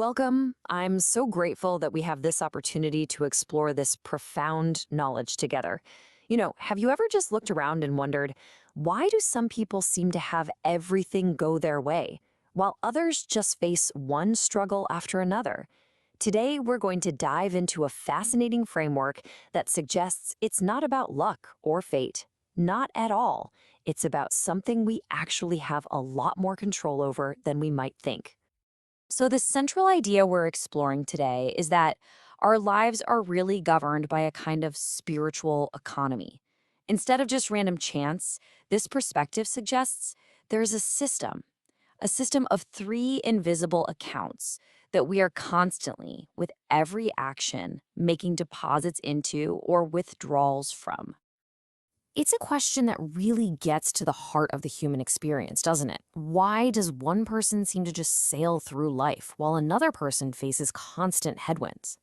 Welcome. I'm so grateful that we have this opportunity to explore this profound knowledge together. Have you ever just looked around and wondered, why do some people seem to have everything go their way, while others just face one struggle after another? Today, we're going to dive into a fascinating framework that suggests it's not about luck or fate. Not at all. It's about something we actually have a lot more control over than we might think. So, the central idea we're exploring today is that our lives are really governed by a kind of spiritual economy. Instead of just random chance, this perspective suggests there's a system of three invisible accounts that we are constantly, with every action, making deposits into or withdrawals from. It's a question that really gets to the heart of the human experience, doesn't it? Why does one person seem to just sail through life while another person faces constant headwinds?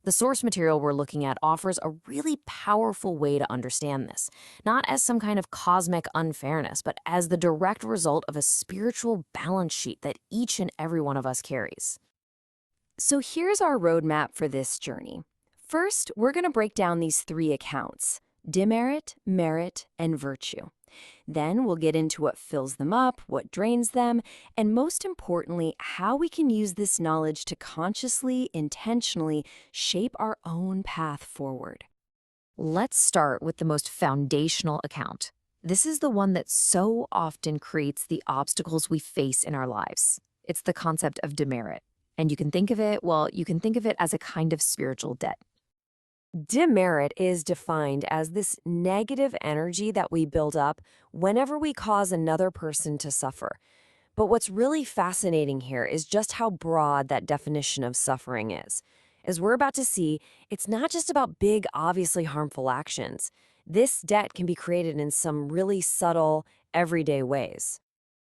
The source material we're looking at offers a really powerful way to understand this, not as some kind of cosmic unfairness, but as the direct result of a spiritual balance sheet that each and every one of us carries. So here's our roadmap for this journey. First, we're going to break down these three accounts: demerit, merit, and virtue. Then we'll get into what fills them up, what drains them, and most importantly, how we can use this knowledge to consciously, intentionally shape our own path forward. Let's start with the most foundational account. This is the one that so often creates the obstacles we face in our lives. It's the concept of demerit. And you can think of it, as a kind of spiritual debt. Demerit is defined as this negative energy that we build up whenever we cause another person to suffer. But what's really fascinating here is just how broad that definition of suffering is. As we're about to see, it's not just about big, obviously harmful actions. This debt can be created in some really subtle, everyday ways.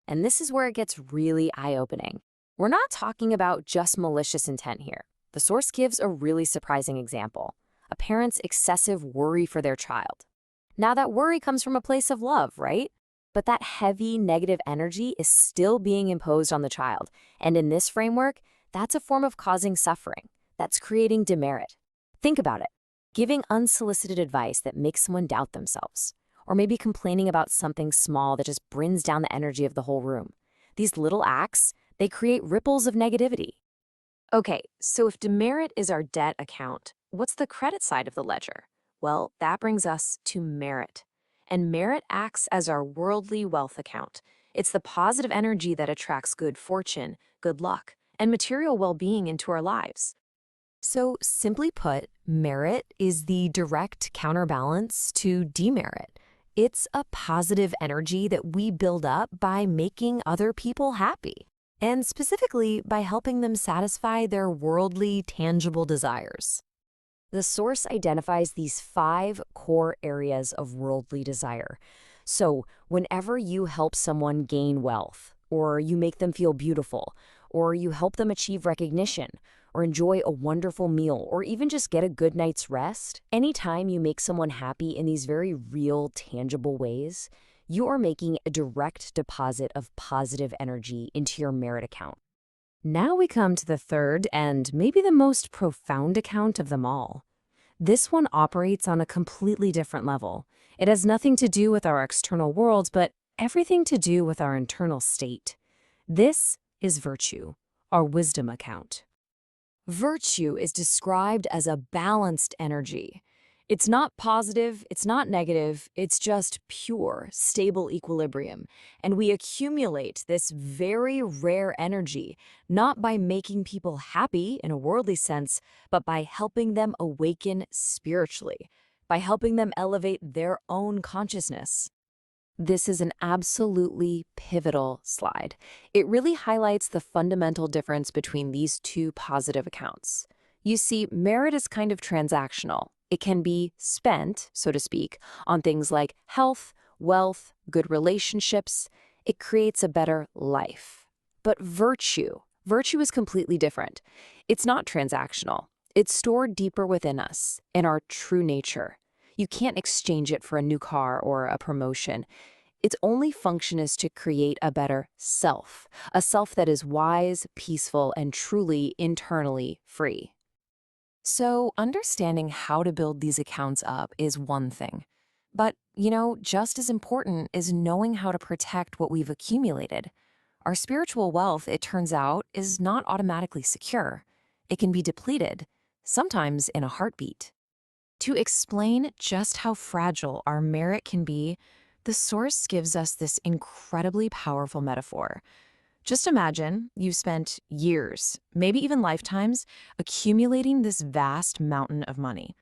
And this is where it gets really eye-opening. We're not talking about just malicious intent here. The source gives a really surprising example: a parent's excessive worry for their child. Now, that worry comes from a place of love, right? But that heavy negative energy is still being imposed on the child. And in this framework, that's a form of causing suffering. That's creating demerit. Think about it. Giving unsolicited advice that makes someone doubt themselves. Or maybe complaining about something small that just brings down the energy of the whole room. These little acts, they create ripples of negativity. Okay, so if demerit is our debt account, what's the credit side of the ledger? Well, that brings us to merit. And merit acts as our worldly wealth account. It's the positive energy that attracts good fortune, good luck, and material well-being into our lives. So, simply put, merit is the direct counterbalance to demerit. It's a positive energy that we build up by making other people happy, and specifically by helping them satisfy their worldly, tangible desires. The source identifies these 5 core areas of worldly desire. So, whenever you help someone gain wealth, or you make them feel beautiful, or you help them achieve recognition, or enjoy a wonderful meal, or even just get a good night's rest, anytime you make someone happy in these very real, tangible ways, you are making a direct deposit of positive energy into your merit account. Now we come to the third and maybe the most profound account of them all. This one operates on a completely different level. It has nothing to do with our external world, but everything to do with our internal state. This is virtue, our wisdom account. Virtue is described as a balanced energy. It's not positive, it's not negative, it's just pure, stable equilibrium. And we accumulate this very rare energy, not by making people happy in a worldly sense, but by helping them awaken spiritually, by helping them elevate their own consciousness. This is an absolutely pivotal slide. It really highlights the fundamental difference between these two positive accounts. You see, merit is kind of transactional. It can be spent, so to speak, on things like health, wealth, good relationships. It creates a better life. But virtue is completely different. It's not transactional. It's stored deeper within us, in our true nature. You can't exchange it for a new car or a promotion. Its only function is to create a better self, a self that is wise, peaceful, and truly internally free. So, understanding how to build these accounts up is one thing. But, just as important is knowing how to protect what we've accumulated. Our spiritual wealth, it turns out, is not automatically secure. It can be depleted, sometimes in a heartbeat. To explain just how fragile our merit can be, the Source gives us this incredibly powerful metaphor. Just imagine you've spent years, maybe even lifetimes, accumulating this vast mountain of money.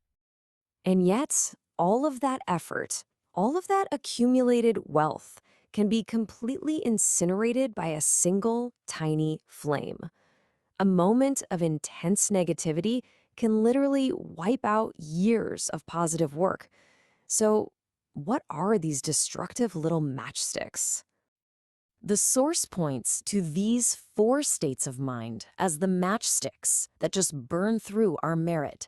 And yet, all of that effort, all of that accumulated wealth, can be completely incinerated by a single tiny flame. A moment of intense negativity can literally wipe out years of positive work. So, what are these destructive little matchsticks? The Source points to these four states of mind as the matchsticks that just burn through our merit: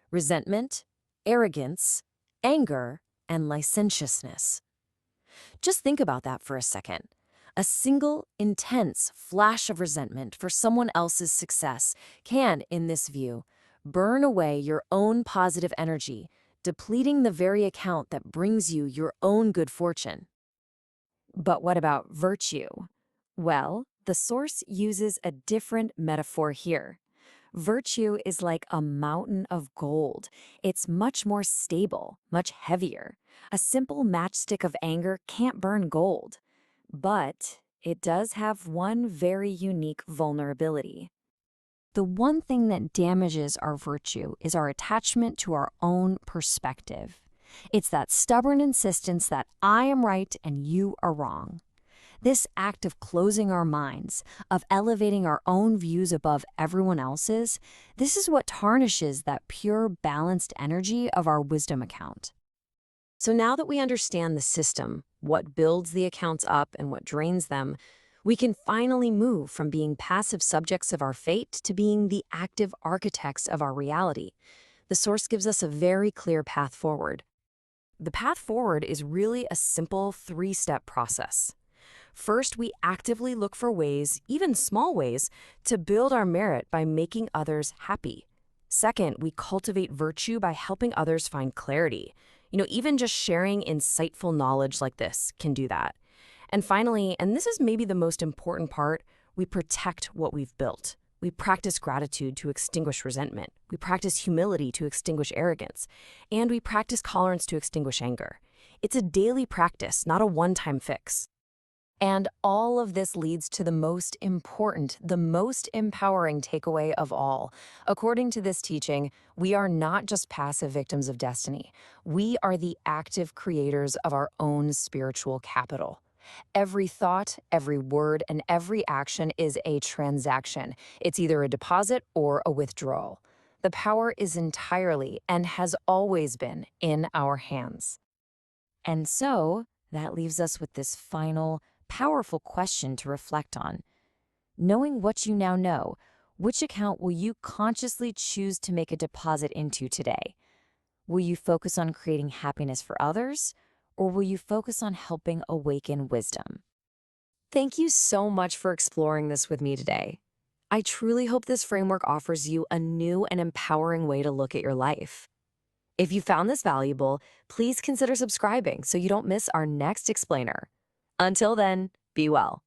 resentment, arrogance, anger, and licentiousness. Just think about that for a second. A single, intense flash of resentment for someone else's success can, in this view, burn away your own positive energy, depleting the very account that brings you your own good fortune. But what about virtue? Well, the Source uses a different metaphor here. Virtue is like a mountain of gold. It's much more stable, much heavier. A simple matchstick of anger can't burn gold. But it does have one very unique vulnerability. The one thing that damages our virtue is our attachment to our own perspective. It's that stubborn insistence that I am right and you are wrong. This act of closing our minds, of elevating our own views above everyone else's, this is what tarnishes that pure, balanced energy of our wisdom account. So now that we understand the system, what builds the accounts up and what drains them, we can finally move from being passive subjects of our fate to being the active architects of our reality. The Source gives us a very clear path forward. The path forward is really a simple three-step process. First, we actively look for ways, even small ways, to build our merit by making others happy. Second, we cultivate virtue by helping others find clarity. Even just sharing insightful knowledge like this can do that. And finally, and this is maybe the most important part, we protect what we've built. We practice gratitude to extinguish resentment. We practice humility to extinguish arrogance. And we practice tolerance to extinguish anger. It's a daily practice, not a one-time fix. And all of this leads to the most important, the most empowering takeaway of all. According to this teaching, we are not just passive victims of destiny. We are the active creators of our own spiritual capital. Every thought, every word, and every action is a transaction. It's either a deposit or a withdrawal. The power is entirely and has always been in our hands. And so, that leaves us with this final, powerful question to reflect on. Knowing what you now know, which account will you consciously choose to make a deposit into today? Will you focus on creating happiness for others, or will you focus on helping awaken wisdom? Thank you so much for exploring this with me today. I truly hope this framework offers you a new and empowering way to look at your life. If you found this valuable, please consider subscribing so you don't miss our next explainer. Until then, be well.